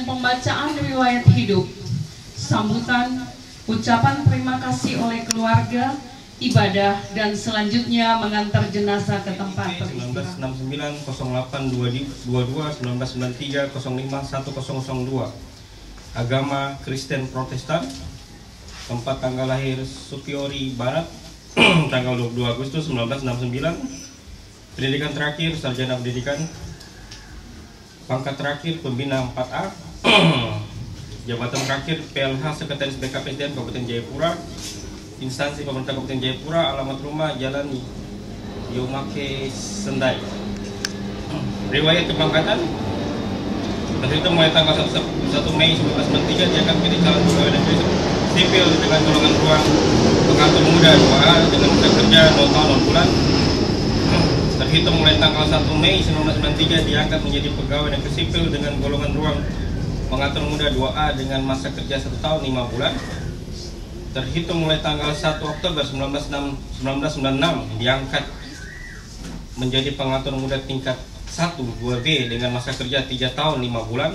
pembacaan riwayat hidup, sambutan, ucapan terima kasih oleh keluarga, ibadah, dan selanjutnya mengantar jenazah ke tempat beristirahat. 1969 0822 1993 05 1002. Agama Kristen Protestan. Tempat tanggal lahir Supiori Barat tanggal 22 Agustus 1969. Pendidikan terakhir sarjana pendidikan. Pangkat terakhir pembina 4A. Jabatan terakhir PLH Sekretaris BKPSDM Kabupaten Jayapura. Instansi pemerintah Kabupaten Jayapura. Alamat rumah Jalan Yomake Sendai. Riwayat kepangkatan terhitung mulai tanggal 1 Mei 1993 diangkat menjadi calon pegawai negeri sipil dengan golongan ruang pengatur muda 2A dengan masa kerja 0 tahun 0 bulan. Terhitung mulai tanggal 1 Mei 1993 diangkat menjadi pegawai negeri sipil dengan golongan ruang pengatur muda 2A dengan masa kerja 1 tahun 5 bulan. Terhitung mulai tanggal 1 Oktober 1996 diangkat menjadi pengatur muda tingkat 1 2B dengan masa kerja 3 tahun 5 bulan.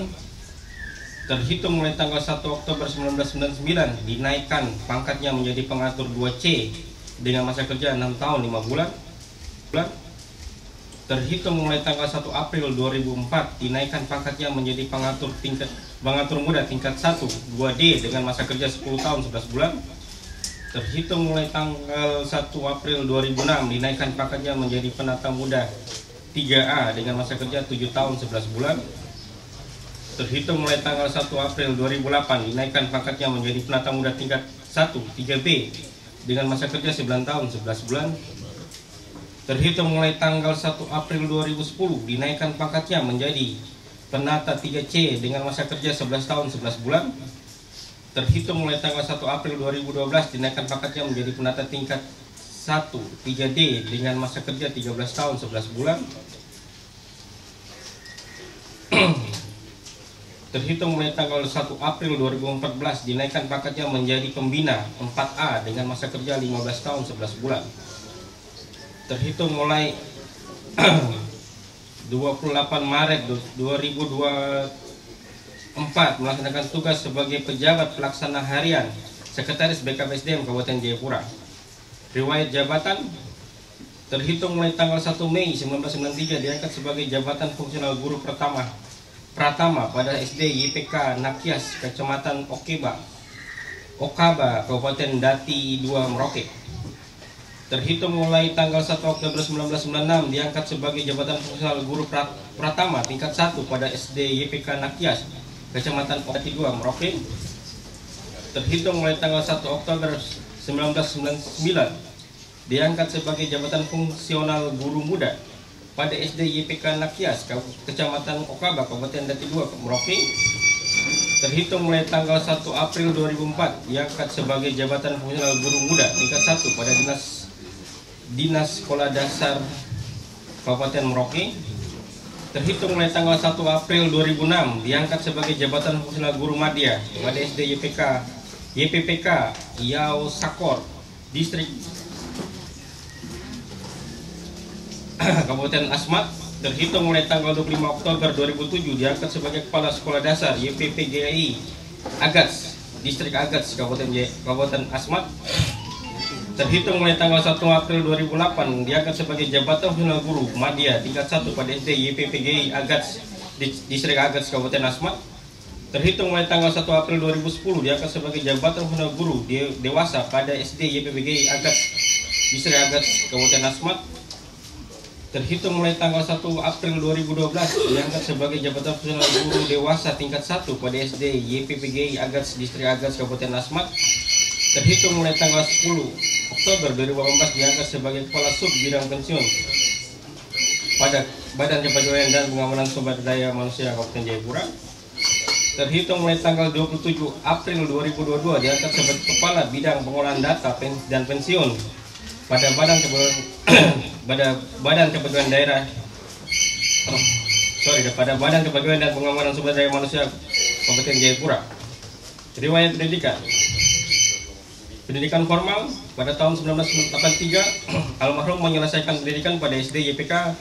Terhitung mulai tanggal 1 Oktober 1999 dinaikkan pangkatnya menjadi pengatur 2C dengan masa kerja 6 tahun 5 bulan. Terhitung mulai tanggal 1 April 2004 dinaikkan pangkatnya menjadi pengatur muda tingkat 1 2D dengan masa kerja 10 tahun 11 bulan. Terhitung mulai tanggal 1 April 2006 dinaikkan pangkatnya menjadi penata muda 3A dengan masa kerja 7 tahun 11 bulan. Terhitung mulai tanggal 1 April 2008 dinaikkan pangkatnya menjadi penata muda tingkat 1 3B dengan masa kerja 9 tahun 11 bulan. Terhitung mulai tanggal 1 April 2010 dinaikkan pangkatnya menjadi penata 3C dengan masa kerja 11 tahun 11 bulan. Terhitung mulai tanggal 1 April 2012 dinaikkan pangkatnya menjadi penata tingkat 1 3D dengan masa kerja 13 tahun 11 bulan. Terhitung mulai tanggal 1 April 2014 dinaikkan pangkatnya menjadi pembina 4A dengan masa kerja 15 tahun 11 bulan. Terhitung mulai 28 Maret 2024 melaksanakan tugas sebagai pejabat pelaksana harian Sekretaris BKPSDM Kabupaten Jayapura. Riwayat jabatan terhitung mulai tanggal 1 Mei 1993 diangkat sebagai jabatan fungsional guru pratama pada SD YPK Nakias Kecamatan Okaba Kabupaten Dati 2 Merauke. Terhitung mulai tanggal 1 Oktober 1996 diangkat sebagai jabatan fungsional guru pratama tingkat 1 pada SD YPK Nakias Kecamatan Dati 2 Merauke. Terhitung mulai tanggal 1 Oktober 1999 diangkat sebagai jabatan fungsional guru muda pada SD YPK Nakias Kecamatan Okaba Kabupaten Dati 2 Merauke. Terhitung mulai tanggal 1 April 2004 diangkat sebagai jabatan fungsional guru muda tingkat 1 pada Dinas Sekolah Dasar Kabupaten Merauke. Terhitung mulai tanggal 1 April 2006 diangkat sebagai jabatan fungsional guru madya pada SD YPPK Yao Sakor Distrik Kabupaten Asmat. Terhitung mulai tanggal 25 Oktober 2007 diangkat sebagai Kepala Sekolah Dasar YPPGI Agats Distrik Agats Kabupaten Asmat. Terhitung mulai tanggal 1 April 2008 diangkat sebagai jabatan fungsional guru madya tingkat 1 pada SD YPPGI Agats Distrik Agats Kabupaten Asmat. Terhitung mulai tanggal 1 April 2010 diangkat sebagai jabatan fungsional guru dewasa pada SD YPPGI Agats Distrik Agats Kabupaten Asmat. Terhitung mulai tanggal 1 April 2012 diangkat sebagai jabatan fungsional guru dewasa tingkat 1 pada SD YPPGI Agats Distrik Agats Kabupaten Asmat. Terhitung mulai tanggal 10 Oktober 2018 diangkat sebagai Kepala Sub Bidang Pensiun pada Badan Kepegawaian dan Pengamanan Sumber Daya Manusia Kabupaten Jayapura. Terhitung mulai tanggal 27 April 2022 diangkat sebagai Kepala Bidang Pengolahan Data dan Pensiun pada Badan Kepegawaian dan Pengamanan Sumber Daya Manusia Kabupaten Jayapura. Riwayat pendidikan formal pada tahun 1983 almarhum menyelesaikan pendidikan pada SD YPK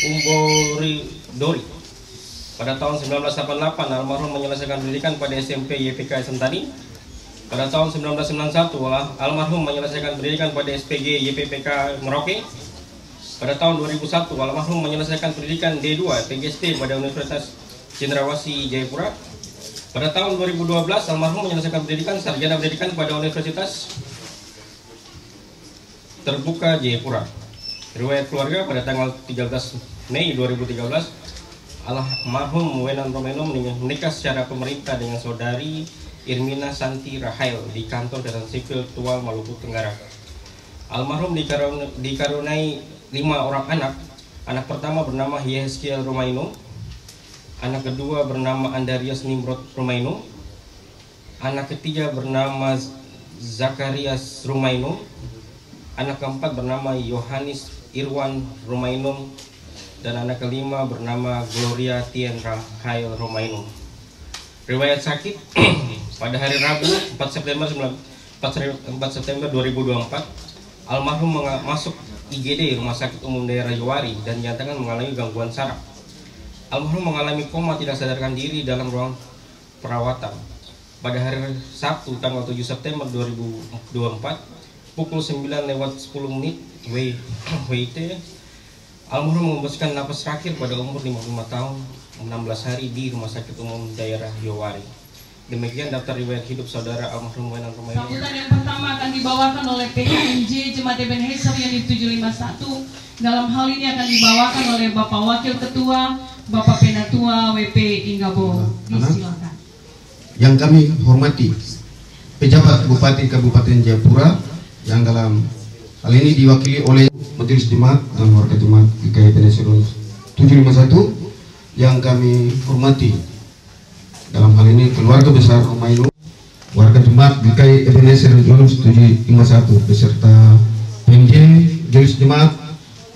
Umboridori Pada tahun 1988 almarhum menyelesaikan pendidikan pada SMP YPK Sentani. Pada tahun 1991 almarhum menyelesaikan pendidikan pada SPG YPPK Merauke. Pada tahun 2001 almarhum menyelesaikan pendidikan D2 PGSD pada Universitas Cendrawasih Jayapura. Pada tahun 2012 almarhum menyelesaikan pendidikan sarjana pendidikan pada Universitas Terbuka Jayapura. Riwayat keluarga pada tanggal 13 Mei 2013 almarhum Wenan Romaino menikah secara pemerintah dengan saudari Irmina Santi Rahail di kantor catatan sipil Tual Maluku Tenggara. Almarhum dikaruniai 5 orang anak. Anak pertama bernama Yehezkiel Romaino, anak kedua bernama Andarias Nimrod Romaino, anak ketiga bernama Zakarias Romaino, anak keempat bernama Yohanes Irwan Romaino, dan anak kelima bernama Gloria Tien Rahail Romaino. Riwayat sakit pada hari Rabu 4 September 2024 almarhum masuk IGD Rumah Sakit Umum Daerah Yowari dan dinyatakan mengalami gangguan saraf. Almarhum mengalami koma tidak sadarkan diri dalam ruang perawatan. Pada hari Sabtu tanggal 7 September 2024 pukul 9:10 WIT almarhum mengembuskan napas terakhir pada umur 55 tahun 16 hari di Rumah Sakit Umum Daerah Yowari. Demikian daftar riwayat hidup saudara almarhum Wenan Romaino. Sambutan yang pertama akan dibawakan oleh PKMJ Jemaat Ebenezer Unit 751. Dalam hal ini akan dibawakan oleh Bapak Wakil Ketua, Bapak Penatua WP Inggabo. Disilakan. Yang kami hormati pejabat Bupati Kabupaten Jayapura yang dalam hal ini diwakili oleh Majelis Jemaat dan warga Jemaat GKI Ebenezer 751 yang kami hormati dalam hal ini keluarga besar Romaino, warga Jemaat GKI Ebenezer 751 beserta PMJ Majelis Jemaat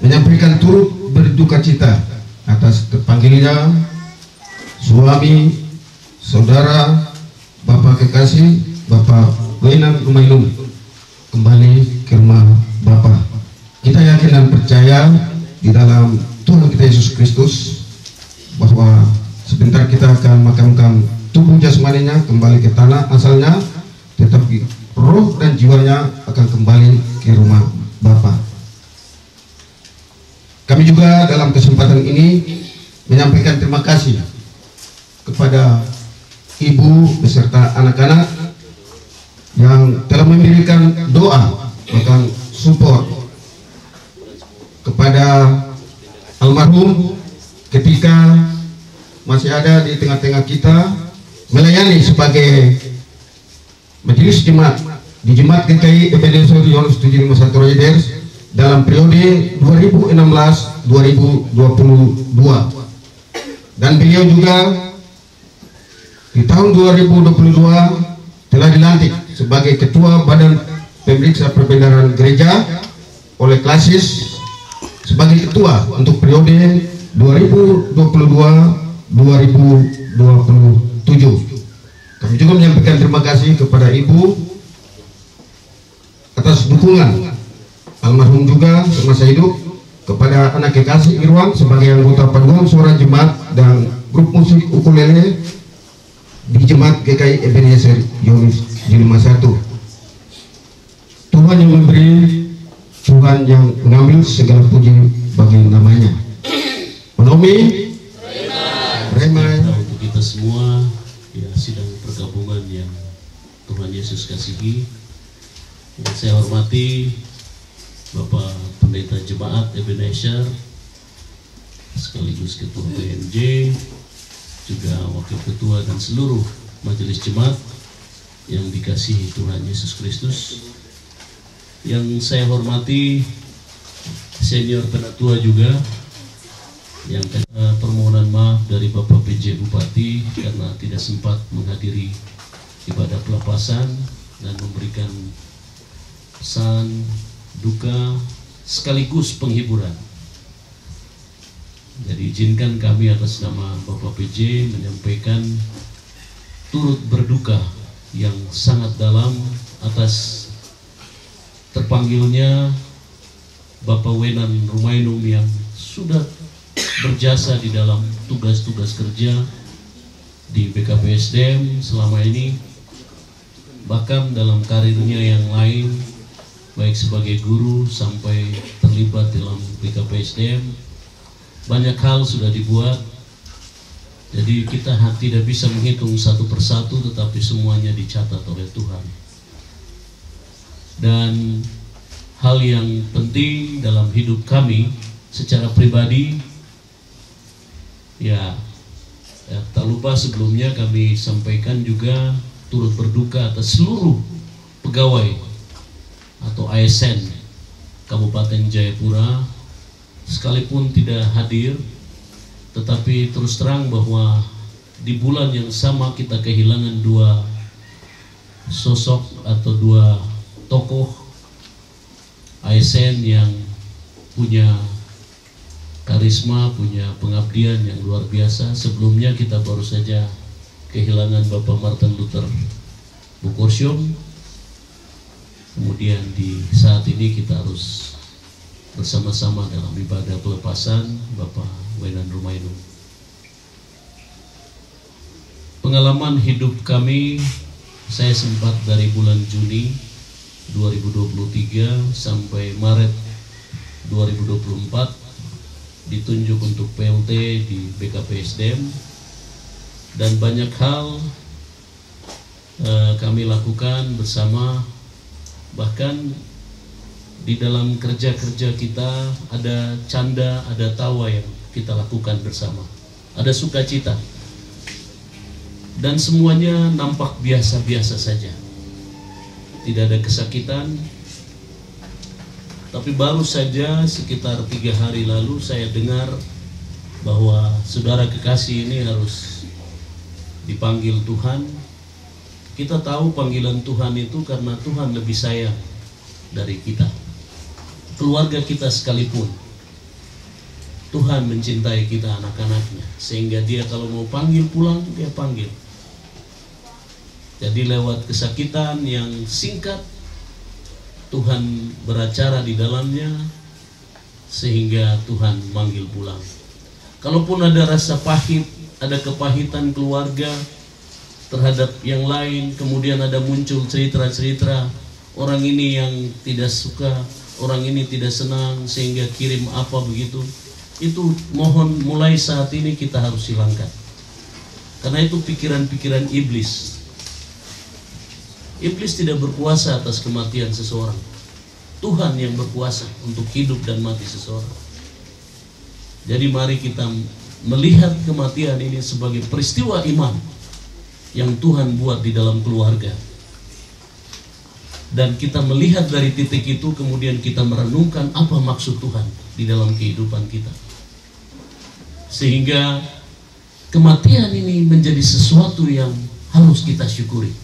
menyampaikan turut berduka cita atas terpanggilnya suami saudara Bapak kekasih Bapak Wenan Romaino kembali ke rumah Bapak. Kita yakin dan percaya di dalam Tuhan kita Yesus Kristus bahwa sebentar kita akan makamkan tubuh jasmaninya kembali ke tanah asalnya, tetapi roh dan jiwanya akan kembali ke rumah Bapa. Kami juga dalam kesempatan ini menyampaikan terima kasih kepada ibu beserta anak-anak yang telah memberikan doa bahkan support kepada almarhum ketika masih ada di tengah-tengah kita, melayani sebagai majelis jemaat di Jemaat GKI Ebenezer 751 Rajaders dalam periode 2016-2022, dan beliau juga di tahun 2022 telah dilantik sebagai Ketua Badan Pemeriksa Perbendaharaan Gereja oleh Klasis sebagai ketua untuk periode 2022-2027. Kami juga menyampaikan terima kasih kepada Ibu atas dukungan almarhum juga semasa hidup, kepada anak kekasih Irwan sebagai anggota paduan suara jemaat dan grup musik ukulele di Jemaat GKI Ebenezer Unit 751. Tuhan yang memberi, Tuhan yang mengambil segala puji bagi namanya. Menomih Remai untuk kita semua ya, sidang pergabungan yang Tuhan Yesus kasihi. Yang saya hormati Bapak Pendeta Jemaat Ebenezer sekaligus Ketua PMJ, juga Wakil Ketua dan seluruh Majelis Jemaat yang dikasihi Tuhan Yesus Kristus. Yang saya hormati Senior Penatua juga, yang permohonan maaf dari Bapak PJ Bupati karena tidak sempat menghadiri ibadah pelepasan dan memberikan pesan duka sekaligus penghiburan. Jadi izinkan kami atas nama Bapak PJ menyampaikan turut berduka yang sangat dalam atas terpanggilnya Bapak Wenan Romaino yang sudah berjasa di dalam tugas-tugas kerja di BKPSDM selama ini, bahkan dalam karirnya yang lain, baik sebagai guru sampai terlibat dalam BKPSDM. Banyak hal sudah dibuat, jadi kita tidak bisa menghitung satu persatu, tetapi semuanya dicatat oleh Tuhan. Dan hal yang penting dalam hidup kami secara pribadi, tak lupa sebelumnya kami sampaikan juga turut berduka atas seluruh pegawai atau ASN Kabupaten Jayapura, sekalipun tidak hadir, tetapi terus terang bahwa di bulan yang sama kita kehilangan dua sosok atau dua tokoh ASN yang punya karisma, punya pengabdian yang luar biasa. Sebelumnya kita baru saja kehilangan Bapak Martin Luther Bukorsyom. Kemudian di saat ini kita harus bersama-sama dalam ibadah pelepasan Bapak Wenan Rumainu. Pengalaman hidup kami, saya sempat dari bulan Juni 2023 sampai Maret 2024 ditunjuk untuk PLT di BKPSDM, dan banyak hal kami lakukan bersama. Bahkan di dalam kerja-kerja kita ada canda, ada tawa yang kita lakukan bersama, ada sukacita, dan semuanya nampak biasa-biasa saja. Tidak ada kesakitan. Tapi baru saja sekitar 3 hari lalu saya dengar bahwa saudara kekasih ini harus dipanggil Tuhan. Kita tahu panggilan Tuhan itu karena Tuhan lebih sayang dari kita, keluarga kita sekalipun. Tuhan mencintai kita, anak-anaknya, sehingga dia kalau mau panggil pulang, dia panggil. Jadi lewat kesakitan yang singkat, Tuhan beracara di dalamnya sehingga Tuhan manggil pulang. Kalaupun ada rasa pahit, ada kepahitan keluarga terhadap yang lain, kemudian ada muncul cerita-cerita orang ini yang tidak suka, orang ini tidak senang sehingga kirim apa begitu, itu mohon mulai saat ini kita harus hilangkan. Karena itu pikiran-pikiran iblis. Iblis tidak berkuasa atas kematian seseorang. Tuhan yang berkuasa untuk hidup dan mati seseorang. Jadi mari kita melihat kematian ini sebagai peristiwa iman yang Tuhan buat di dalam keluarga. Dan kita melihat dari titik itu, kemudian kita merenungkan apa maksud Tuhan di dalam kehidupan kita. Sehingga kematian ini menjadi sesuatu yang harus kita syukuri.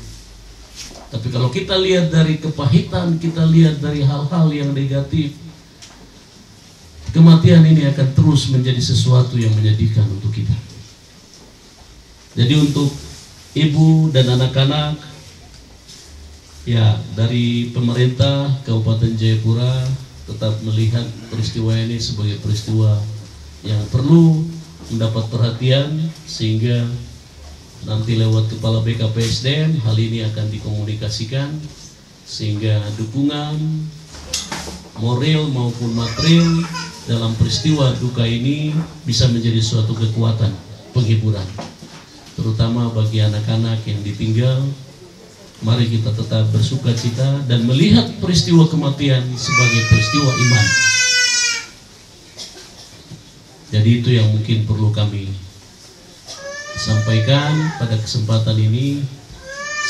Tapi kalau kita lihat dari kepahitan, kita lihat dari hal-hal yang negatif, kematian ini akan terus menjadi sesuatu yang menyedihkan untuk kita. Jadi untuk ibu dan anak-anak, ya, dari pemerintah Kabupaten Jayapura tetap melihat peristiwa ini sebagai peristiwa yang perlu mendapat perhatian, sehingga nanti lewat Kepala BKPSDM hal ini akan dikomunikasikan sehingga dukungan moral maupun material dalam peristiwa duka ini bisa menjadi suatu kekuatan penghiburan, terutama bagi anak-anak yang ditinggal. Mari kita tetap bersuka cita dan melihat peristiwa kematian sebagai peristiwa iman. Jadi itu yang mungkin perlu kami sampaikan pada kesempatan ini.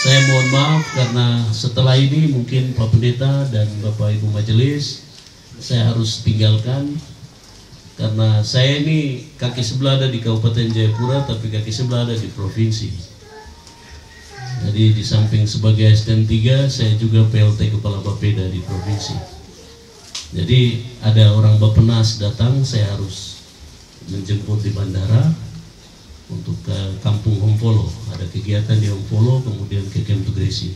Saya mohon maaf karena setelah ini mungkin Pak Pendeta dan Bapak Ibu Majelis saya harus tinggalkan, karena saya ini kaki sebelah ada di Kabupaten Jayapura, tapi kaki sebelah ada di provinsi. Jadi di samping sebagai ASN 3, saya juga PLT Kepala Bapeda di provinsi. Jadi ada orang Bappenas datang, saya harus menjemput di bandara untuk ke Kampung Ompolo, ada kegiatan di Ompolo, kemudian ke Camp Tugresi.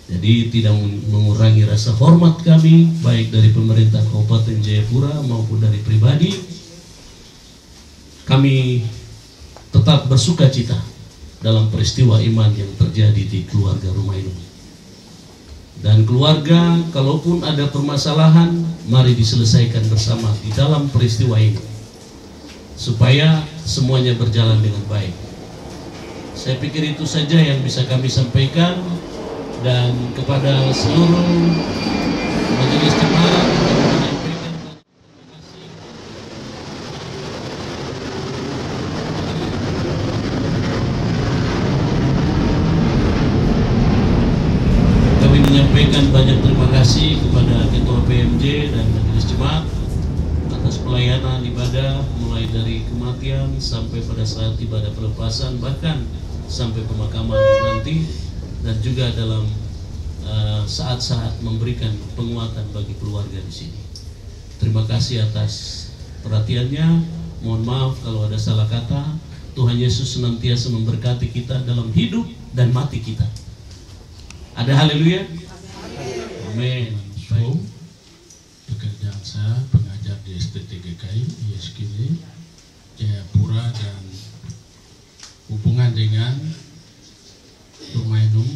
Jadi tidak mengurangi rasa hormat kami, baik dari pemerintah Kabupaten Jayapura maupun dari pribadi. Kami tetap bersuka cita dalam peristiwa iman yang terjadi di keluarga Romainum. Dan keluarga, kalaupun ada permasalahan, mari diselesaikan bersama di dalam peristiwa ini, supaya semuanya berjalan dengan baik. Saya pikir itu saja yang bisa kami sampaikan, dan kepada seluruh majelis jemaat kami menyampaikan banyak terima kasih kepada Ketua PMJ dan Majelis Jemaat atas pelayanan ibadah mulai dari kematian sampai pada saat ibadah pelepasan, bahkan sampai pemakaman nanti, dan juga dalam saat-saat memberikan penguatan bagi keluarga di sini. Terima kasih atas perhatiannya. Mohon maaf kalau ada salah kata. Tuhan Yesus senantiasa memberkati kita dalam hidup dan mati kita. Ada haleluya. Amin. So, pekerjaan saya pengajar di STTGKI ISKD Jayapura, dan hubungan dengan Romainum,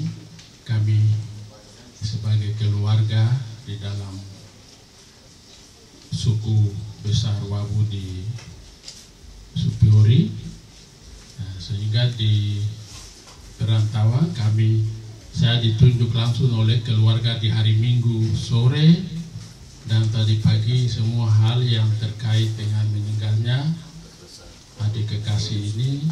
kami sebagai keluarga di dalam suku besar Wabu di Supiori, sehingga di perantauan saya ditunjuk langsung oleh keluarga di hari Minggu sore dan tadi pagi. Semua hal yang terkait dengan meninggalnya adik kekasih ini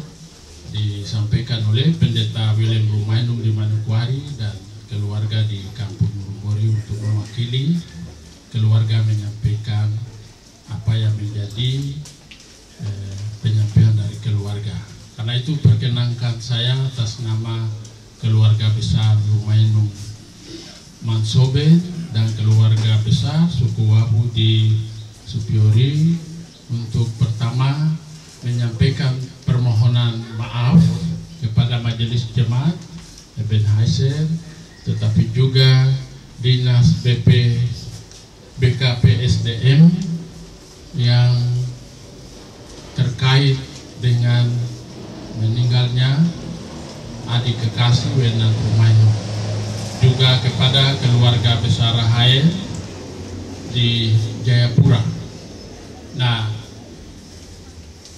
disampaikan oleh Pendeta William Romainum di Manokwari dan keluarga di Kampung Murumbori. Untuk mewakili keluarga menyampaikan apa yang menjadi penyampaian dari keluarga. Karena itu perkenankan saya atas nama keluarga besar Romainum Mansobe dan keluarga besar suku Wabu di Supiori untuk pertama menyampaikan permohonan maaf kepada Majelis Jemaat Ebenezer, tetapi juga Dinas BKP SDM yang terkait dengan meninggalnya adik kekasih Wenan Romainum, juga kepada keluarga besar Rahael di Jayapura. Nah,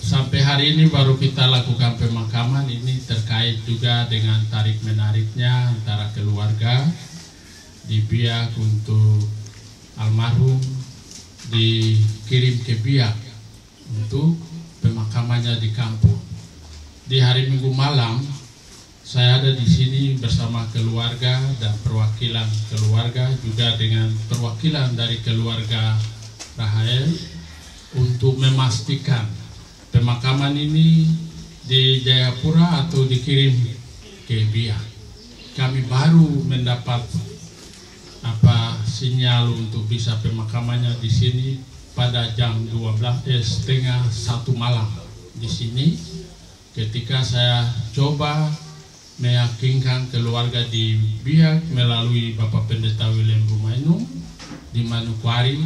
sampai hari ini baru kita lakukan pemakaman. Ini terkait juga dengan tarik menariknya antara keluarga di Biak untuk almarhum dikirim ke Biak untuk pemakamannya di kampung. Di hari Minggu malam saya ada di sini bersama keluarga dan perwakilan keluarga, juga dengan perwakilan dari keluarga Rahael, untuk memastikan pemakaman ini di Jayapura atau dikirim ke Biak. Kami baru mendapat sinyal untuk bisa pemakamannya di sini pada jam 12:30 malam di sini, ketika saya coba meyakinkan keluarga di Biak melalui Bapak Pendeta William Romainum di Manokwari,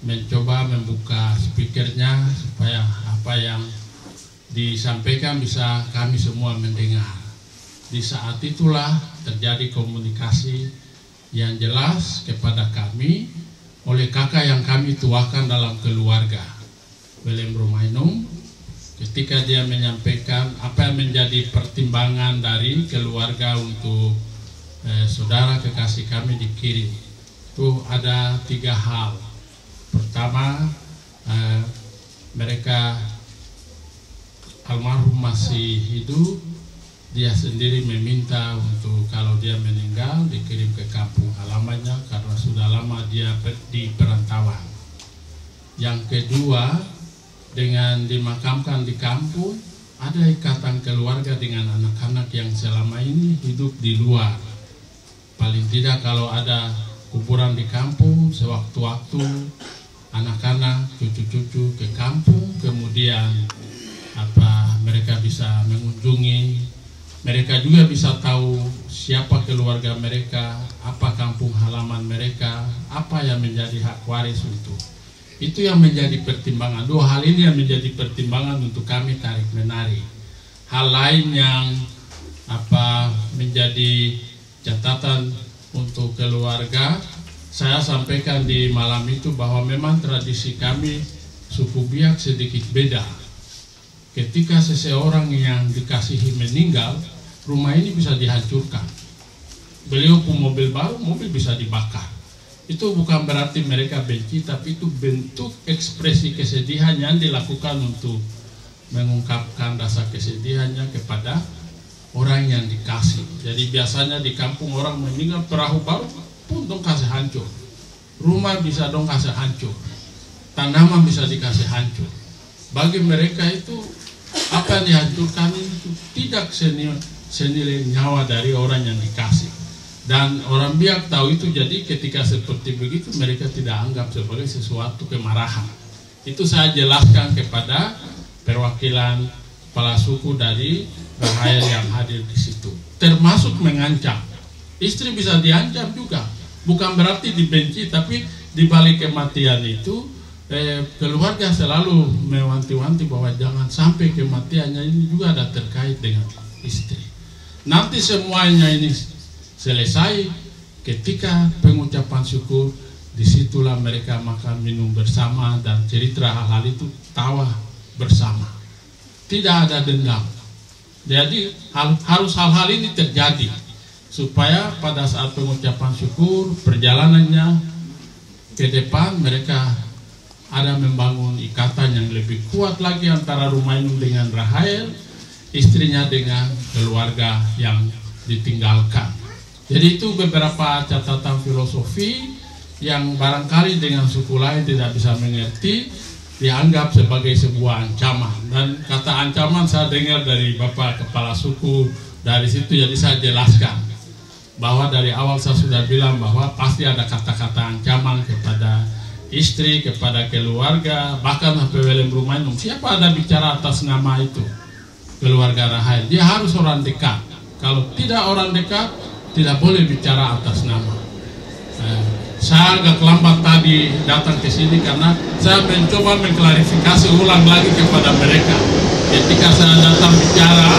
mencoba membuka speakernya supaya apa yang disampaikan bisa kami semua mendengar. Di saat itulah terjadi komunikasi yang jelas kepada kami oleh kakak yang kami tuakan dalam keluarga, William Romainum, ketika dia menyampaikan apa yang menjadi pertimbangan dari keluarga untuk saudara kekasih kami dikirim. Itu ada 3 hal. Pertama, mereka almarhum masih hidup, dia sendiri meminta untuk kalau dia meninggal dikirim ke kampung halamannya karena sudah lama dia di perantauan. Yang kedua, dengan dimakamkan di kampung, ada ikatan keluarga dengan anak-anak yang selama ini hidup di luar. Paling tidak kalau ada kuburan di kampung, sewaktu-waktu anak-anak, cucu-cucu ke kampung, kemudian mereka bisa mengunjungi, mereka juga bisa tahu siapa keluarga mereka, apa kampung halaman mereka, apa yang menjadi hak waris untuk. Itu yang menjadi pertimbangan. 2 hal ini yang menjadi pertimbangan untuk kami tarik menarik. hal lain yang menjadi catatan untuk keluarga, saya sampaikan di malam itu bahwa memang tradisi kami suku Biak sedikit beda. Ketika seseorang yang dikasihi meninggal, rumah ini bisa dihancurkan. Beliau pun mobil baru, mobil bisa dibakar. Itu bukan berarti mereka benci, tapi itu bentuk ekspresi kesedihan yang dilakukan untuk mengungkapkan rasa kesedihannya kepada orang yang dikasih. Jadi biasanya di kampung orang meninggal, perahu baru pun dong kasih hancur, rumah bisa dong kasih hancur, tanaman bisa dikasih hancur. Bagi mereka itu apa yang dihancurkan itu tidak senilai nyawa dari orang yang dikasih. Dan orang Biak tahu itu, jadi ketika seperti begitu mereka tidak anggap sebagai sesuatu kemarahan. Itu saya jelaskan kepada perwakilan kepala suku dari Rahael yang hadir di situ. Termasuk mengancam. Istri bisa diancam juga. Bukan berarti dibenci, tapi di balik kematian itu keluarga selalu mewanti-wanti bahwa jangan sampai kematiannya ini juga ada terkait dengan istri. Nanti semuanya ini selesai, ketika pengucapan syukur, disitulah mereka makan minum bersama dan cerita hal-hal itu tawa bersama. Tidak ada dendam. Jadi harus hal-hal ini terjadi supaya pada saat pengucapan syukur, perjalanannya ke depan mereka ada membangun ikatan yang lebih kuat lagi antara Rumainum dengan Rahael, istrinya dengan keluarga yang ditinggalkan. Jadi itu beberapa catatan filosofi yang barangkali dengan suku lain tidak bisa mengerti, dianggap sebagai sebuah ancaman. Dan kata ancaman saya dengar dari Bapak Kepala Suku dari situ, jadi saya jelaskan bahwa dari awal saya sudah bilang bahwa pasti ada kata-kata ancaman kepada istri, kepada keluarga, bahkan sampai Welem Rumainum. Siapa ada bicara atas nama itu? Keluarga Rahael. Dia harus orang dekat. Kalau tidak orang dekat, tidak boleh bicara atas nama. Saya agak lambat tadi datang ke sini karena saya mencoba mengklarifikasi ulang lagi kepada mereka. Ketika saya datang bicara,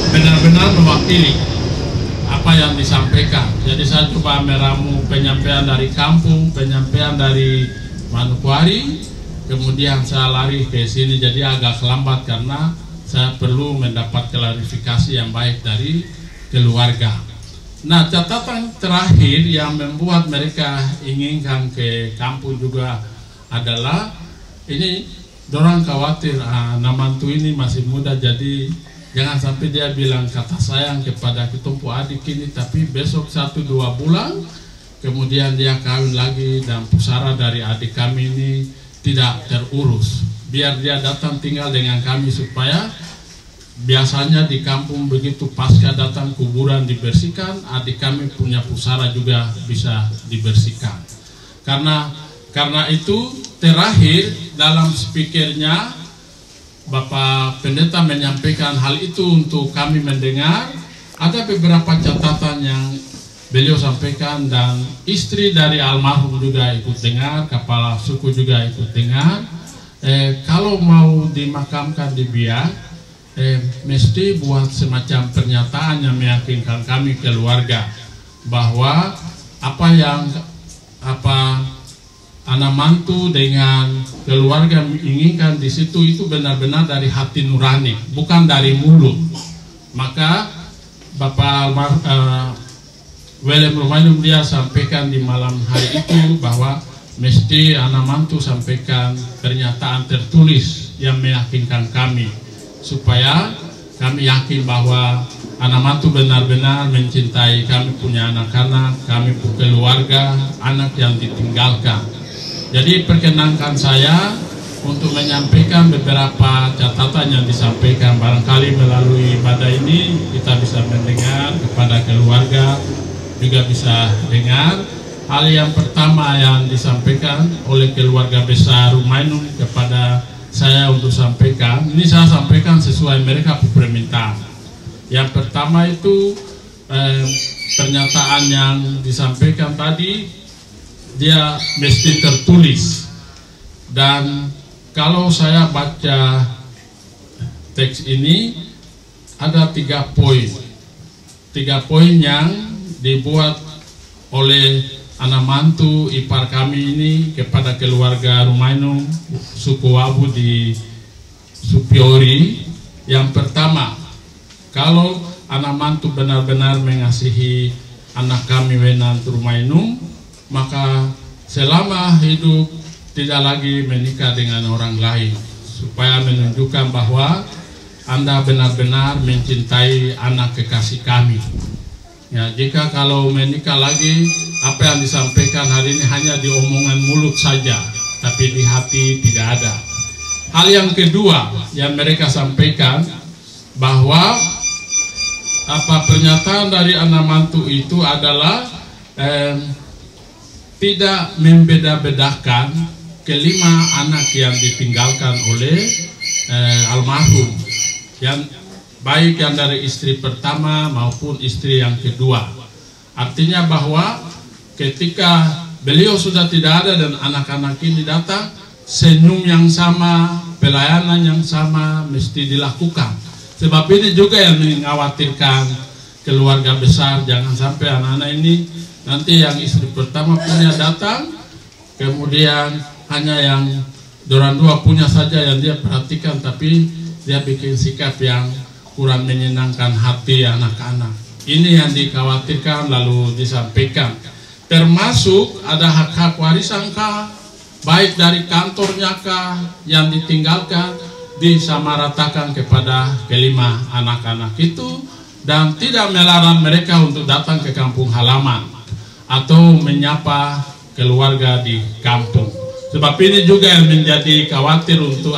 benar-benar mewakili apa yang disampaikan. Jadi saya coba meramu penyampaian dari kampung, penyampaian dari Manokwari, kemudian saya lari ke sini, jadi agak lambat karena saya perlu mendapat klarifikasi yang baik dari keluarga. Nah, catatan terakhir yang membuat mereka inginkan ke kampung juga adalah ini, dorang khawatir namantu ini masih muda, jadi jangan sampai dia bilang kata sayang kepada ketumpu adik ini, tapi besok 1-2 bulan kemudian dia kawin lagi dan pusara dari adik kami ini tidak terurus. Biar dia datang tinggal dengan kami supaya biasanya di kampung begitu pasca datang kuburan dibersihkan, adik kami punya pusara juga bisa dibersihkan. Karena itu terakhir dalam speakernya Bapak Pendeta menyampaikan hal itu untuk kami mendengar. Ada beberapa catatan yang beliau sampaikan dan istri dari almarhum juga ikut dengar, kepala suku juga ikut dengar. Kalau mau dimakamkan di Biak, mesti buat semacam pernyataan yang meyakinkan kami keluarga bahwa anak mantu dengan keluarga menginginkan di situ itu benar-benar dari hati nurani, bukan dari mulut. Maka Bapak Welem Rumainum dia sampaikan di malam hari itu bahwa mesti anak mantu sampaikan pernyataan tertulis yang meyakinkan kami, supaya kami yakin bahwa anak mantu benar-benar mencintai kami punya anak-anak, kami punya keluarga, anak yang ditinggalkan. Jadi perkenankan saya untuk menyampaikan beberapa catatan yang disampaikan. Barangkali melalui ibadah ini kita bisa mendengar, kepada keluarga juga bisa dengar. Hal yang pertama yang disampaikan oleh keluarga besar Rumainum kepada saya untuk sampaikan, ini saya sampaikan sesuai mereka permintaan. Yang pertama itu pernyataan yang disampaikan tadi dia mesti tertulis, dan kalau saya baca teks ini ada 3 poin. 3 poin yang dibuat oleh anak mantu ipar kami ini kepada keluarga Rumainung suku Wabu di Supiori. Yang pertama, kalau anak mantu benar-benar mengasihi anak kami Wenantu Rumainung, maka selama hidup tidak lagi menikah dengan orang lain, supaya menunjukkan bahwa Anda benar-benar mencintai anak kekasih kami. Ya, jika kalau menikah lagi, apa yang disampaikan hari ini hanya di omongan mulut saja, tapi di hati tidak ada. Hal yang kedua yang mereka sampaikan, bahwa pernyataan dari anak mantu itu adalah tidak membeda-bedakan kelima anak yang ditinggalkan oleh almarhum, yang baik yang dari istri pertama maupun istri yang kedua. Artinya bahwa ketika beliau sudah tidak ada dan anak-anak ini datang, senyum yang sama, pelayanan yang sama mesti dilakukan. Sebab ini juga yang mengkhawatirkan keluarga besar, jangan sampai anak-anak ini nanti yang istri pertama punya datang, kemudian hanya yang dorang dua punya saja yang dia perhatikan, tapi dia bikin sikap yang kurang menyenangkan hati anak-anak. Ini yang dikhawatirkan lalu disampaikan. Termasuk ada hak-hak warisan kah, baik dari kantornya kah yang ditinggalkan, disamaratakan kepada kelima anak-anak itu, dan tidak melarang mereka untuk datang ke kampung halaman atau menyapa keluarga di kampung. Sebab ini juga yang menjadi khawatir untuk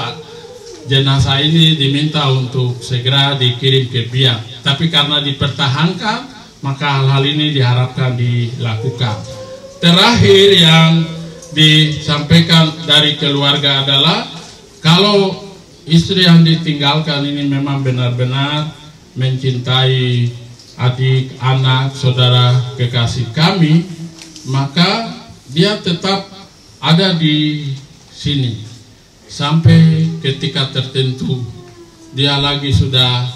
jenazah ini diminta untuk segera dikirim ke Biak. Tapi karena dipertahankan, maka hal-hal ini diharapkan dilakukan. Terakhir yang disampaikan dari keluarga adalah, kalau istri yang ditinggalkan ini memang benar-benar mencintai adik, anak, saudara kekasih kami, maka dia tetap ada di sini sampai ketika tertentu dia lagi sudah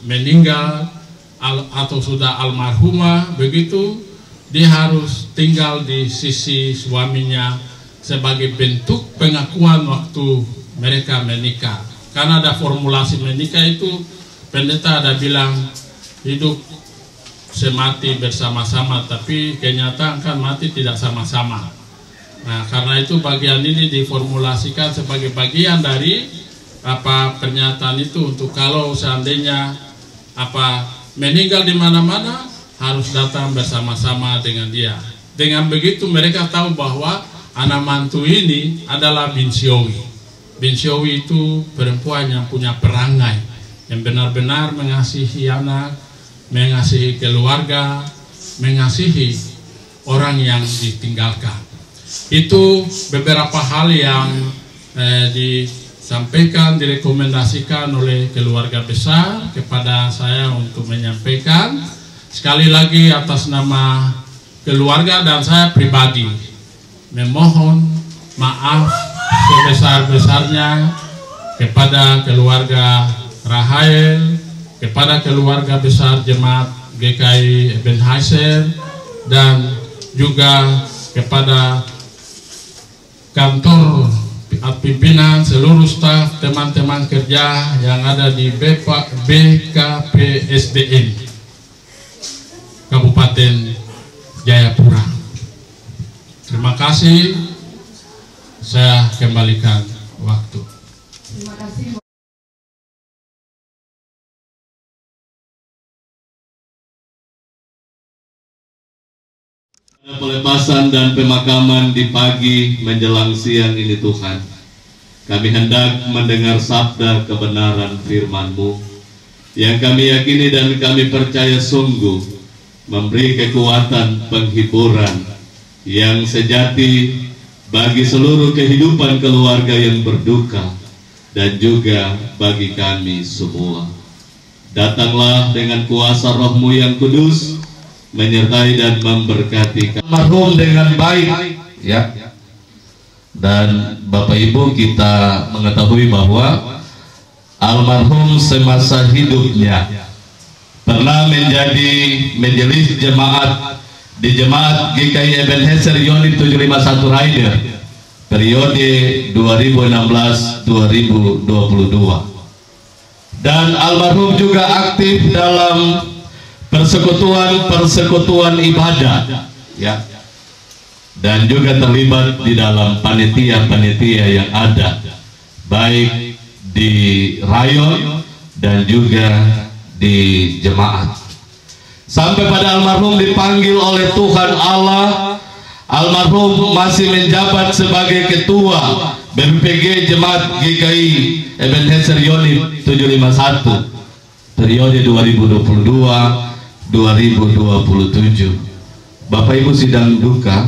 meninggal atau sudah almarhumah, begitu dia harus tinggal di sisi suaminya sebagai bentuk pengakuan waktu mereka menikah. Karena ada formulasi menikah itu, pendeta ada bilang hidup semati bersama-sama, tapi kenyataan kan mati tidak sama-sama. Nah, karena itu bagian ini diformulasikan sebagai bagian dari pernyataan itu, untuk kalau seandainya meninggal di mana-mana harus datang bersama-sama dengan dia. Dengan begitu mereka tahu bahwa anak mantu ini adalah Binsyowi. Binsyowi itu perempuan yang punya perangai, yang benar-benar mengasihi anak, mengasihi keluarga, mengasihi orang yang ditinggalkan. Itu beberapa hal yang disampaikan, direkomendasikan oleh keluarga besar kepada saya untuk menyampaikan. Sekali lagi atas nama keluarga dan saya pribadi memohon maaf sebesar-besarnya kepada keluarga Rahael, kepada keluarga besar Jemaat GKI Ebenezer, dan juga kepada kantor pimpinan, seluruh staf, teman-teman kerja yang ada di BKPSDM Kabupaten Jayapura. Terima kasih. Saya kembalikan waktu. Terima kasih. Pelepasan dan pemakaman di pagi menjelang siang ini Tuhan, kami hendak mendengar sabda kebenaran firman-Mu yang kami yakini dan kami percaya sungguh memberi kekuatan penghiburan yang sejati bagi seluruh kehidupan keluarga yang berduka dan juga bagi kami semua. Datanglah dengan kuasa Roh-Mu yang kudus, menyertai dan memberkati almarhum dengan baik, ya. Dan Bapak Ibu, kita mengetahui bahwa almarhum semasa hidupnya pernah menjadi majelis jemaat di Jemaat GKI Ebenezer Yonif 751 Rider periode 2016-2022. Dan almarhum juga aktif dalam persekutuan ibadah, ya, dan juga terlibat di dalam panitia-panitia yang ada, baik di rayon dan juga di jemaat. Sampai pada almarhum dipanggil oleh Tuhan Allah, almarhum masih menjabat sebagai ketua BMPG Jemaat GKI Ebenezer Yonif 751 periode 2022-2027. Bapak Ibu sidang duka,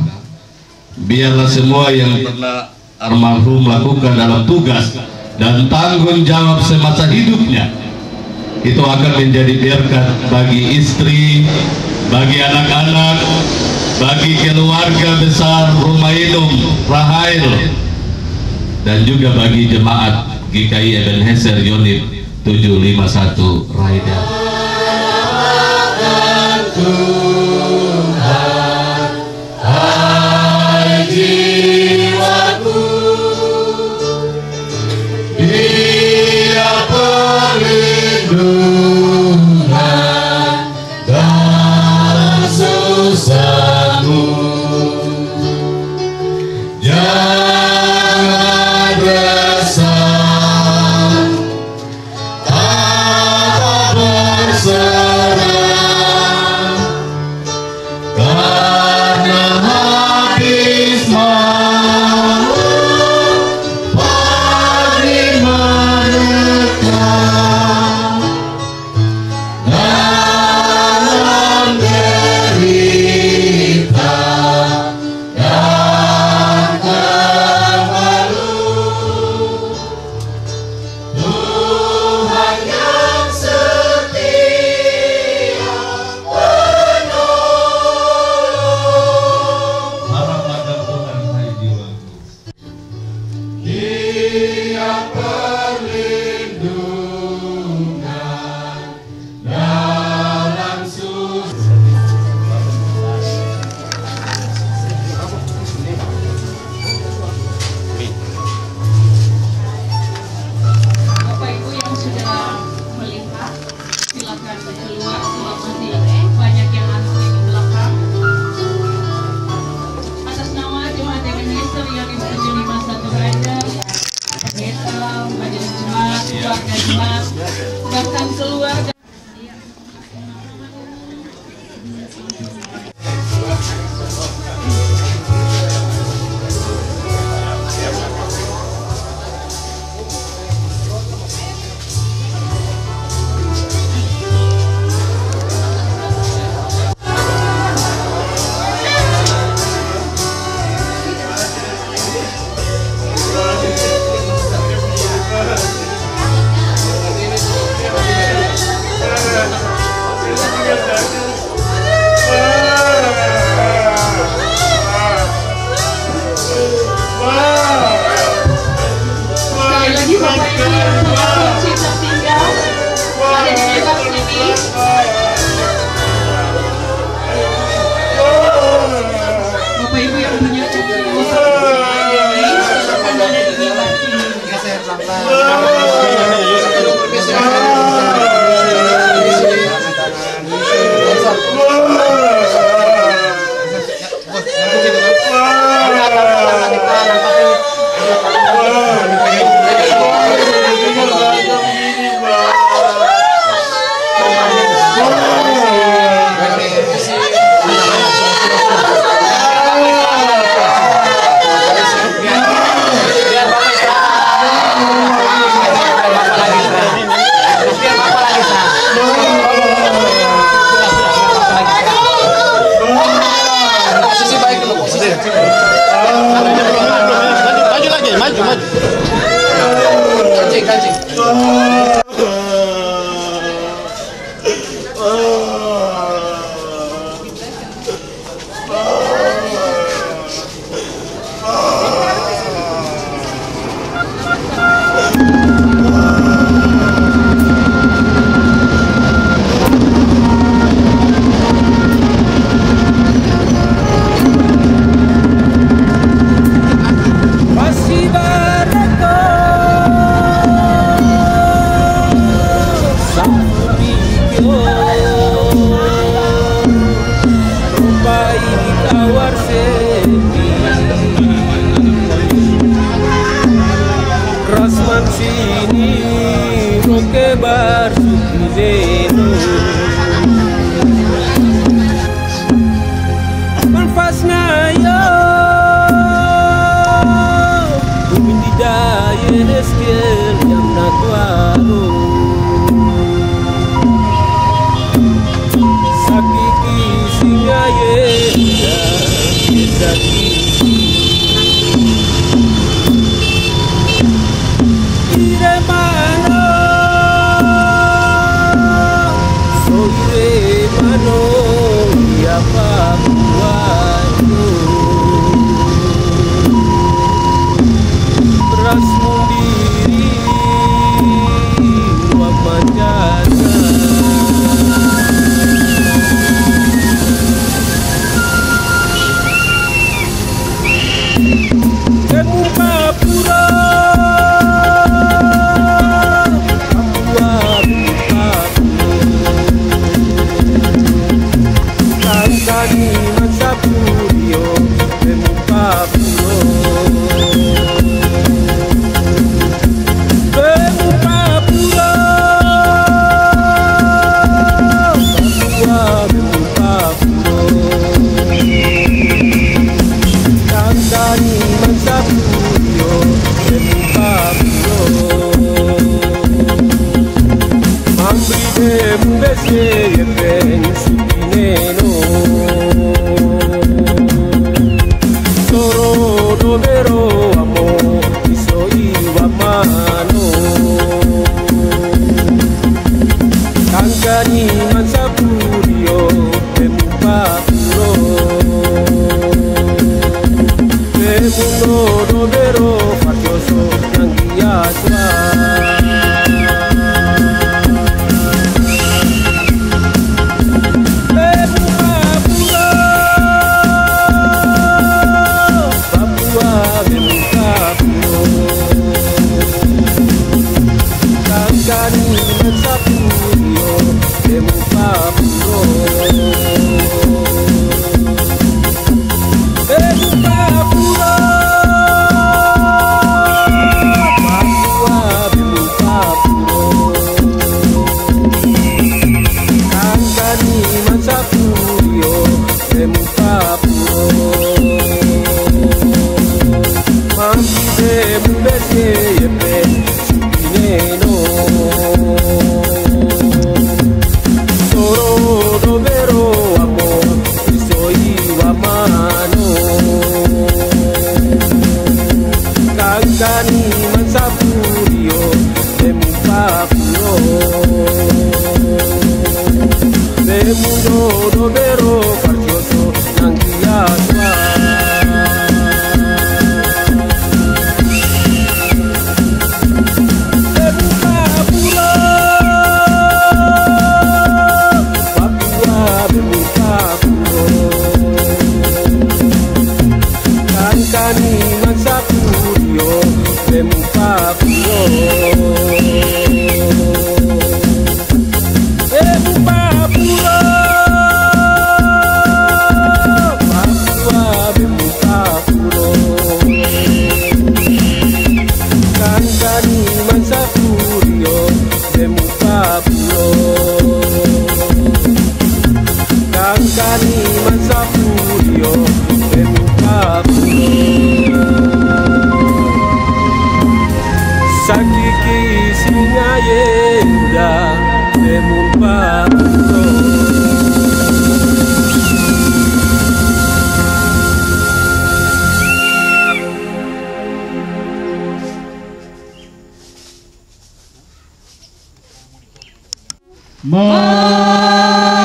biarlah semua yang pernah almarhum lakukan dalam tugas dan tanggung jawab semasa hidupnya itu akan menjadi berkat bagi istri, bagi anak-anak, bagi keluarga besar Rumah Inum Rahail, dan juga bagi jemaat GKI Ebenezer Yonif 751 Rider. neno Manfas ngayo Umindi daye neskel yang natuaro Sakiki singaye Sakiki Iremano Soy remano Y apaguado Beras mundiri Wamanjana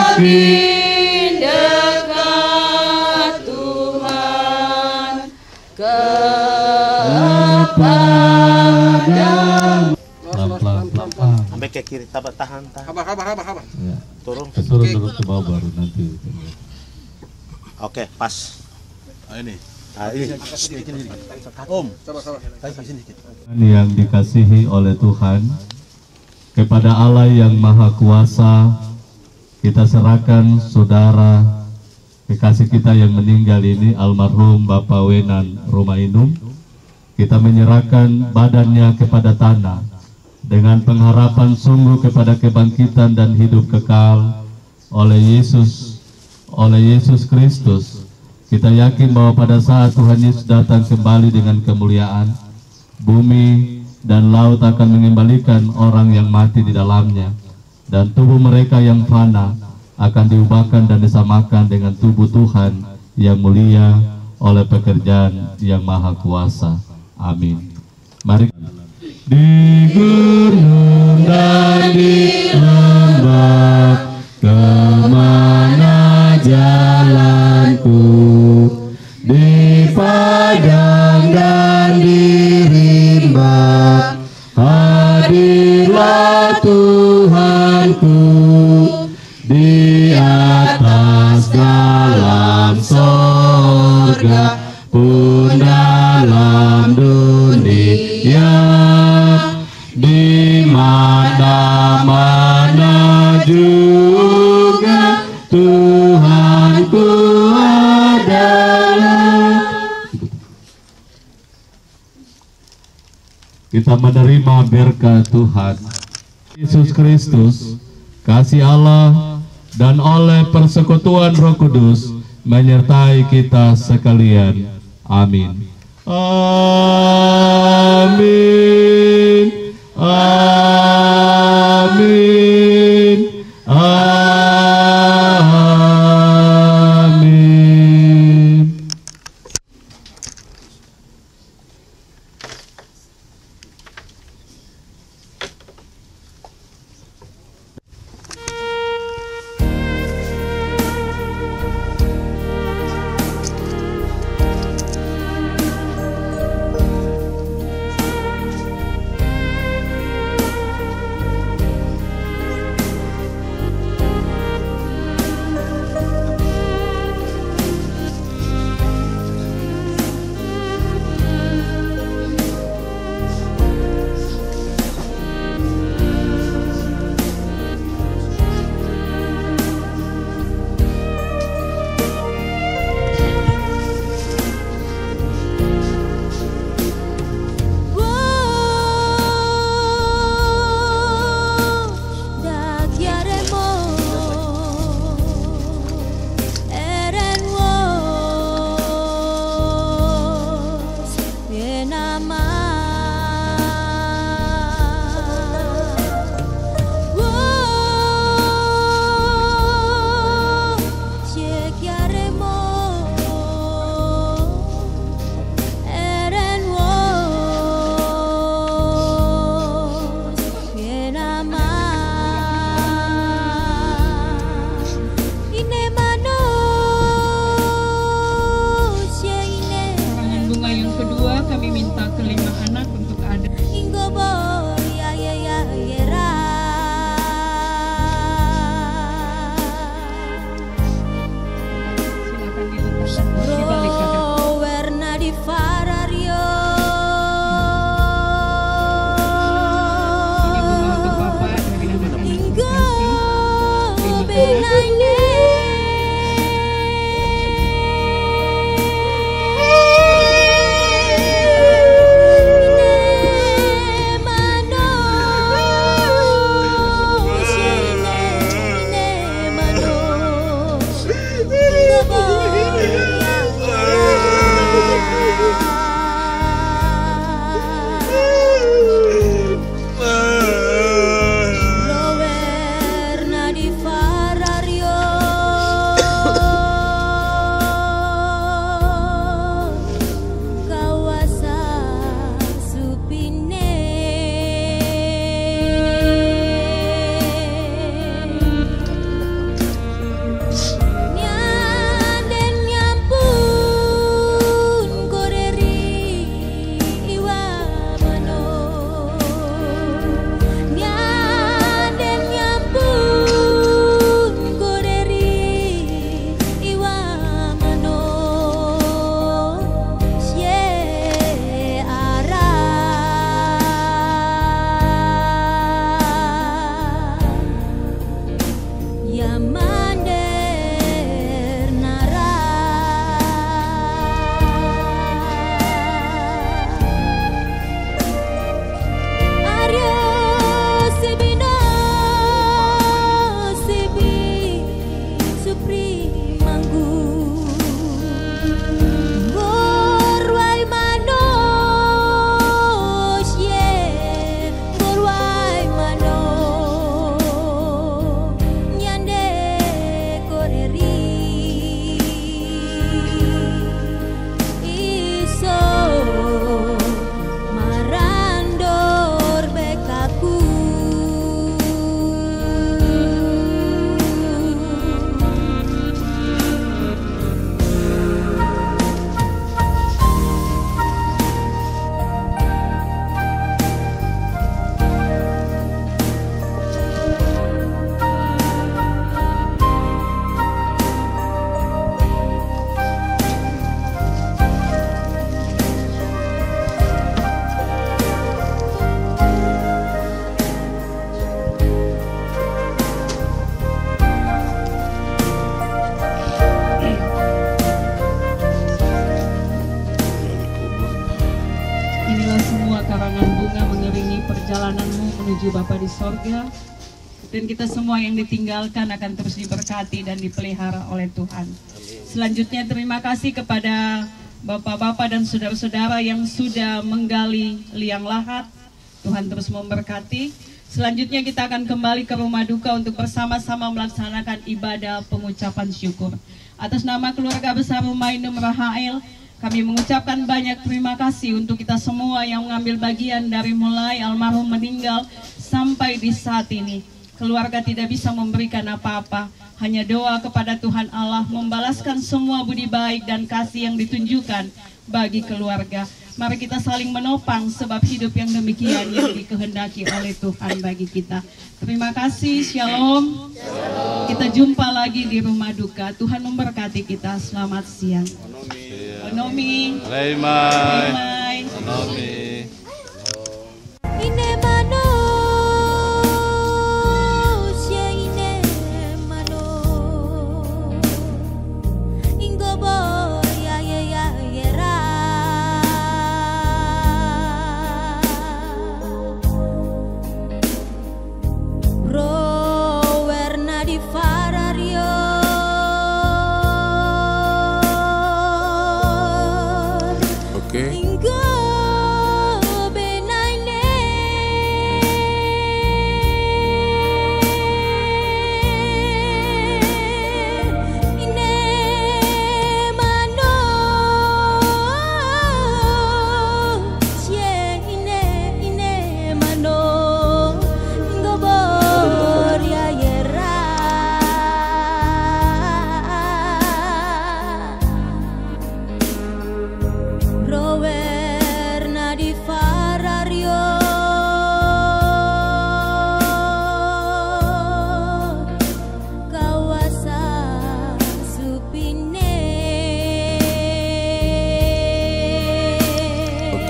Makin dekat Tuhan kepadamu. Pelan-pelan. Sampai ke kiri, tahan. Kabar. Ya. Turun. Turun dulu ke bawah baru nanti. Oke, pas. Ini. Ini. Om. Sabar. Yang dikasihi oleh Tuhan, kepada Allah yang Maha Kuasa, kita serahkan saudara kekasih kita yang meninggal ini, almarhum Bapak Wenan Romainum. Kita menyerahkan badannya kepada tanah, dengan pengharapan sungguh kepada kebangkitan dan hidup kekal oleh Yesus Kristus, kita yakin bahwa pada saat Tuhan Yesus datang kembali dengan kemuliaan, bumi dan laut akan mengembalikan orang yang mati di dalamnya, dan tubuh mereka yang fana akan diubahkan dan disamakan dengan tubuh Tuhan yang mulia oleh pekerjaan yang maha kuasa. Amin. Mari di gunung dan di lembah, kemana jalanku, di padang dan di rimba, hadirlah Tuhanku, di atas dalam sorga pun dalam dunia, di mana-mana juga Tuhanku adalah. Kita menerima berkat Tuhan Yesus Kristus, kasih Allah, dan oleh persekutuan Roh Kudus menyertai kita sekalian. Amin. Amin. Amin. Amin. Rowerna di Farario. menuju Bapa di sorga. Dan kita semua yang ditinggalkan akan terus diberkati dan dipelihara oleh Tuhan. Selanjutnya terima kasih kepada Bapak-bapak dan saudara-saudara yang sudah menggali liang lahat. Tuhan terus memberkati. Selanjutnya kita akan kembali ke rumah duka untuk bersama-sama melaksanakan ibadah pengucapan syukur. Atas nama keluarga besar Rumah Indum Rahael, kami mengucapkan banyak terima kasih untuk kita semua yang mengambil bagian dari mulai almarhum meninggal sampai di saat ini. Keluarga tidak bisa memberikan apa-apa, hanya doa kepada Tuhan Allah membalaskan semua budi baik dan kasih yang ditunjukkan bagi keluarga. Mari kita saling menopang sebab hidup yang demikian yang dikehendaki oleh Tuhan bagi kita. Terima kasih, shalom. Kita jumpa lagi di rumah duka. Tuhan memberkati kita. Selamat siang. Onomi. Leimai. Onomi.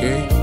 Okay.